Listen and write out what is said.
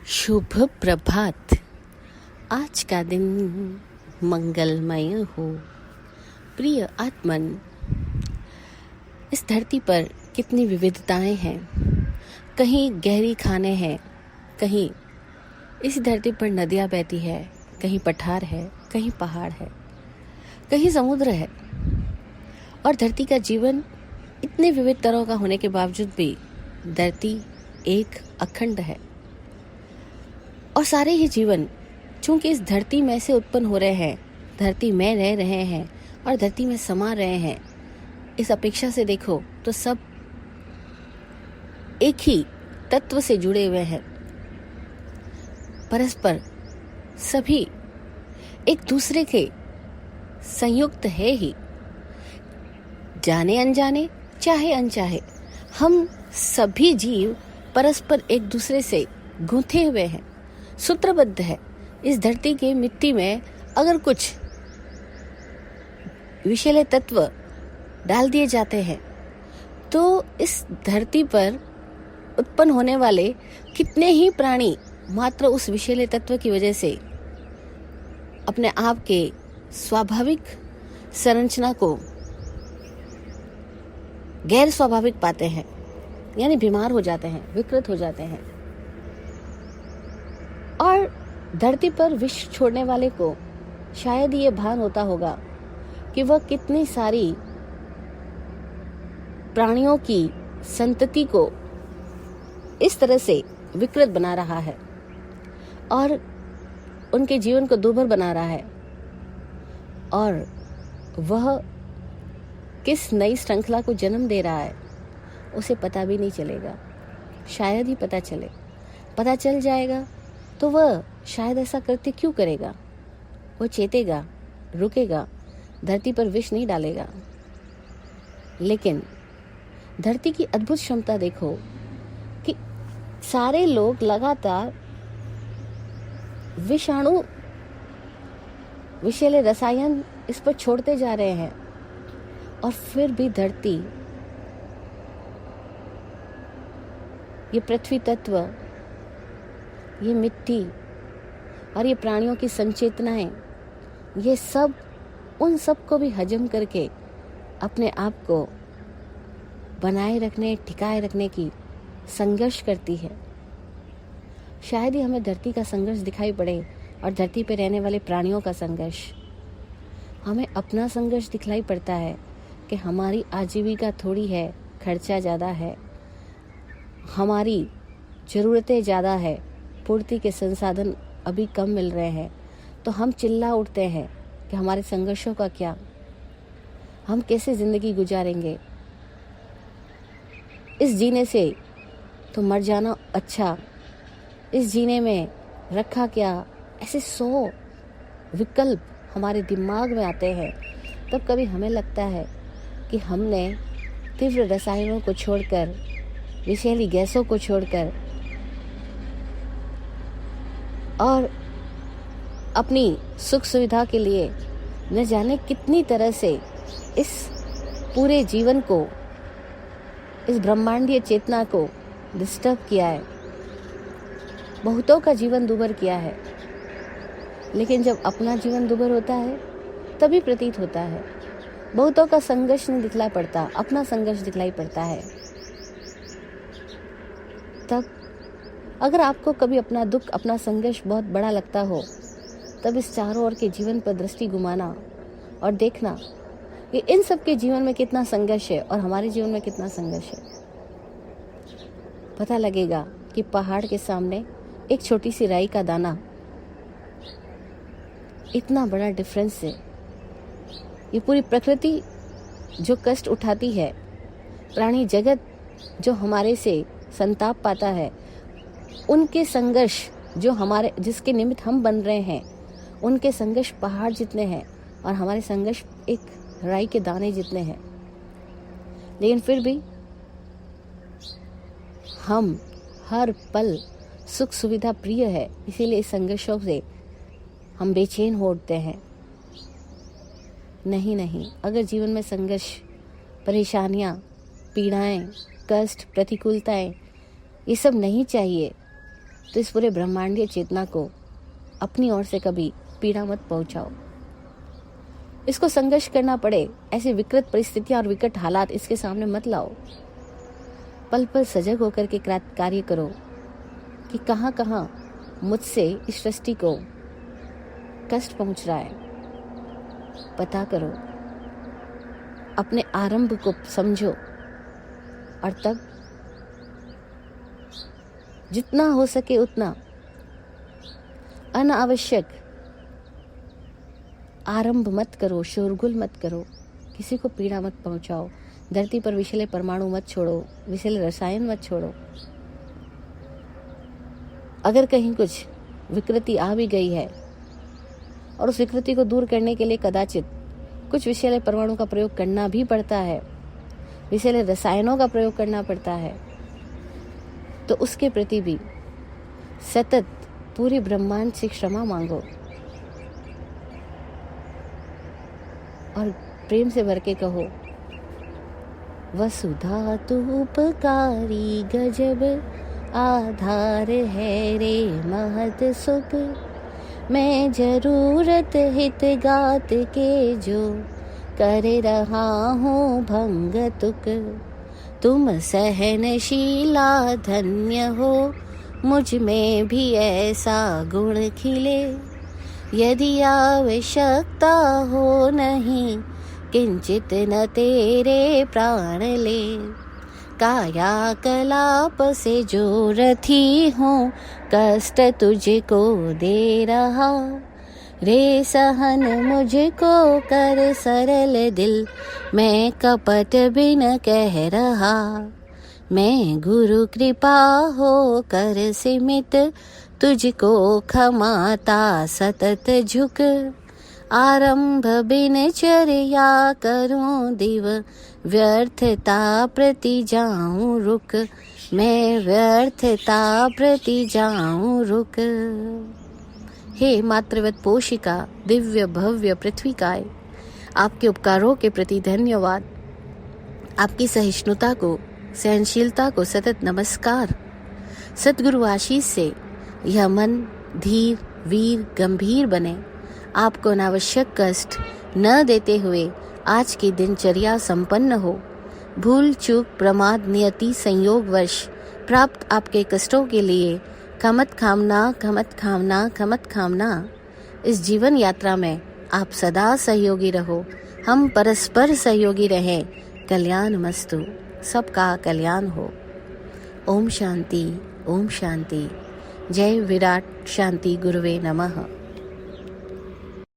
शुभ प्रभात। आज का दिन मंगलमय हो। प्रिय आत्मन, इस धरती पर कितनी विविधताएं हैं। कहीं गहरी खाने हैं, कहीं इस धरती पर नदियां बहती है, कहीं पठार है, कहीं पहाड़ है, कहीं समुद्र है। और धरती का जीवन इतने विविध तरह का होने के बावजूद भी धरती एक अखंड है। और सारे ही जीवन चूंकि इस धरती में से उत्पन्न हो रहे हैं, धरती में रह रहे हैं और धरती में समा रहे हैं, इस अपेक्षा से देखो तो सब एक ही तत्व से जुड़े हुए हैं। परस्पर सभी एक दूसरे के संयुक्त है ही। जाने अनजाने, चाहे अनचाहे, हम सभी जीव परस्पर एक दूसरे से गूंथे हुए हैं, सूत्रबद्ध है। इस धरती के मिट्टी में अगर कुछ विषैले तत्व डाल दिए जाते हैं तो इस धरती पर उत्पन्न होने वाले कितने ही प्राणी मात्र उस विषैले तत्व की वजह से अपने आप के स्वाभाविक संरचना को गैर स्वाभाविक पाते हैं, यानी बीमार हो जाते हैं, विकृत हो जाते हैं। और धरती पर विष छोड़ने वाले को शायद ये भान होता होगा कि वह कितनी सारी प्राणियों की संतति को इस तरह से विकृत बना रहा है और उनके जीवन को दुर्भर बना रहा है। और वह किस नई श्रृंखला को जन्म दे रहा है उसे पता भी नहीं चलेगा। शायद ही पता चले। पता चल जाएगा तो वह शायद ऐसा करते क्यों करेगा। वो चेतेगा, रुकेगा, धरती पर विष नहीं डालेगा। लेकिन धरती की अद्भुत क्षमता देखो कि सारे लोग लगातार विषाणु, विषैले रसायन इस पर छोड़ते जा रहे हैं और फिर भी धरती, ये पृथ्वी तत्व, ये मिट्टी और ये प्राणियों की संचेतनाएं, ये सब उन सब को भी हजम करके अपने आप को बनाए रखने, टिकाए रखने की संघर्ष करती है। शायद ही हमें धरती का संघर्ष दिखाई पड़े और धरती पर रहने वाले प्राणियों का संघर्ष। हमें अपना संघर्ष दिखलाई पड़ता है कि हमारी आजीविका थोड़ी है, खर्चा ज़्यादा है, हमारी ज़रूरतें ज़्यादा है, पूर्ति के संसाधन अभी कम मिल रहे हैं, तो हम चिल्ला उठते हैं कि हमारे संघर्षों का क्या, हम कैसे जिंदगी गुजारेंगे, इस जीने से तो मर जाना अच्छा, इस जीने में रखा क्या। ऐसे 100 विकल्प हमारे दिमाग में आते हैं। तब कभी हमें लगता है कि हमने तीव्र रसायनों को छोड़कर, विषैली गैसों को छोड़कर और अपनी सुख सुविधा के लिए न जाने कितनी तरह से इस पूरे जीवन को, इस ब्रह्मांडीय चेतना को डिस्टर्ब किया है। बहुतों का जीवन दुभर किया है। लेकिन जब अपना जीवन दुभर होता है तभी प्रतीत होता है। बहुतों का संघर्ष नहीं दिखलाई पड़ता, अपना संघर्ष दिखलाई पड़ता है। तब अगर आपको कभी अपना दुख, अपना संघर्ष बहुत बड़ा लगता हो, तब इस चारों ओर के जीवन पर दृष्टि घुमाना और देखना कि इन सब के जीवन में कितना संघर्ष है और हमारे जीवन में कितना संघर्ष है। पता लगेगा कि पहाड़ के सामने एक छोटी सी राई का दाना इतना बड़ा डिफरेंस है। ये पूरी प्रकृति जो कष्ट उठाती है, प्राणी जगत जो हमारे से संताप पाता है, उनके संघर्ष जो हमारे, जिसके निमित्त हम बन रहे हैं, उनके संघर्ष पहाड़ जितने हैं और हमारे संघर्ष एक राई के दाने जितने हैं। लेकिन फिर भी हम हर पल सुख सुविधा प्रिय है, इसीलिए इस संघर्षों से हम बेचैन हो उठते हैं। नहीं, अगर जीवन में संघर्ष, परेशानियां, पीड़ाएं, कष्ट, प्रतिकूलताएं, ये सब नहीं चाहिए तो इस पूरे ब्रह्मांडीय चेतना को अपनी ओर से कभी पीड़ा मत पहुंचाओ। इसको संघर्ष करना पड़े ऐसी विकृत परिस्थितियां और विकट हालात इसके सामने मत लाओ। पल पल सजग होकर के कार्य करो कि कहां कहां मुझसे इस सृष्टि को कष्ट पहुंच रहा है, पता करो, अपने आरंभ को समझो और तब जितना हो सके उतना अनावश्यक आरंभ मत करो, शोरगुल मत करो, किसी को पीड़ा मत पहुंचाओ। धरती पर विषैले परमाणु मत छोड़ो, विषैले रसायन मत छोड़ो। अगर कहीं कुछ विकृति आ भी गई है और उस विकृति को दूर करने के लिए कदाचित कुछ विषैले परमाणु का प्रयोग करना भी पड़ता है, विषैले रसायनों का प्रयोग करना पड़ता है, तो उसके प्रति भी सतत पूरे ब्रह्मांड से क्षमा मांगो और प्रेम से भर के कहो, वसुधा तू उपकारी गजब आधार है रे महत सुख, मैं जरूरत हित गात के जो कर रहा हूँ भंग तुक, तुम सहनशीला धन्य हो, मुझ में भी ऐसा गुण खिले, यदि आवश्यकता हो नहीं किंचित न तेरे प्राण ले, काया कलाप से जो रथी हूँ कष्ट तुझको दे रहा, रे सहन मुझको कर सरल दिल, मैं कपट बिन कह रहा, मैं गुरु कृपा हो कर सीमित, तुझको क्षमाता सतत झुक, आरंभ बिन चर्या करूं दिव, व्यर्थता प्रति जाऊं रुक, मैं व्यर्थता प्रति जाऊं रुक। हे मातृवत पोषिका, दिव्य भव्य पृथ्वीकाय, आपके उपकारों के प्रति धन्यवाद, आपकी सहिष्णुता को, सहनशीलता को सतत नमस्कार। सद्गुरु आशीष से यह मन धीर वीर गंभीर बने, आपको अनावश्यक कष्ट न देते हुए आज की दिनचर्या संपन्न हो। भूल चूक प्रमाद नियति संयोगवश प्राप्त आपके कष्टों के लिए खमत खामना खमत खामना खमत खामना। इस जीवन यात्रा में आप सदा सहयोगी रहो, हम परस्पर सहयोगी रहें। कल्याण मस्तु, सबका कल्याण हो। ओम शांति, ओम शांति। जय विराट शांति गुरुवे नमः।